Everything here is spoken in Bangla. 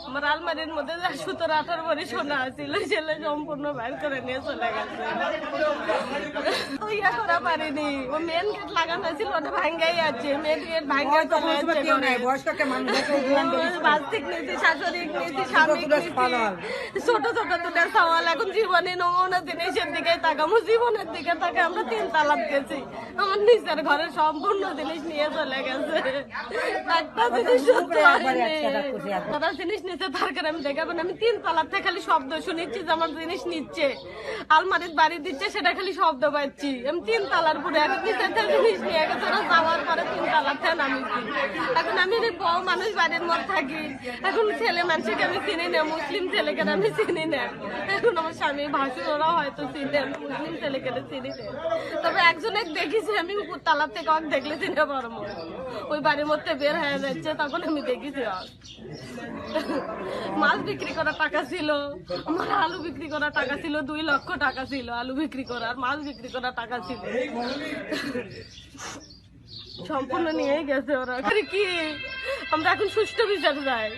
আমার আলমারির মধ্যে 17-18 ভরি সোনা ছিল, ছেলে সম্পূর্ণ বাইর করে নিয়ে চলে গেছে। ইয়া করা পারিনি, ও মেন গেট লাগানো ছিল, ওটা ভাঙ্গাই আছে, মেন গেট ভাঙ্গাই চলে যাচ্ছে। বাস্তিক নিয়েছি, শাশুড়ি নিয়েছি, স্বামী নিয়েছি, ছোট ছোট দুটো সওয়াল। এখন জীবনে নমুনা জিনিসের দিকে তাকামো, জীবনের দিকে তাকে আমরা 3 তালাক গেছি। আমার নিজের ঘরের সম্পূর্ণ জিনিস নিয়ে চলে গেছে, একটা জিনিস তারা জিনিস নিচ্ছে। তার কারণে আমি দেখাবেন, আমি 3 তালাক থেকে খালি শব্দ শুনেছি যে আমার জিনিস নিচ্ছে, আলমারির বাড়ি দিচ্ছে, সেটা খালি শব্দ পাচ্ছি। আমি 3 তালার পুরো এখন নিচের জিনিস নিয়ে গেছে, ওরা যাওয়ার পরে 3 তালাক থেকে নামিয়েছি। এখন আমি বউ মানুষ বাড়ির মধ্যে থাকি, এখন ছেলে মানুষকে আমি চিনি না, মুসলিম ছেলেকে আমি চিনি না। এখন আমার স্বামী ভাসুর ওরা হয়তো চিনেন, মুসলিম ছেলেকে চিনি না। তবে একজনের দেখেছি আমি, উপর তালার থেকে অনেক দেখলে চিনে পারবো, ওই বাড়ির মধ্যে বের হয়ে যাচ্ছে, তখন আমি দেখেছি। মাছ বিক্রি করার টাকা ছিল, আমার আলু বিক্রি করার টাকা ছিল, 2 লক্ষ টাকা ছিল আলু বিক্রি করার, মাছ বিক্রি করার টাকা ছিল, সম্পূর্ণ নিয়ে গেছে ওরা। কি আমরা এখন সুষ্ঠু বিচার চাই।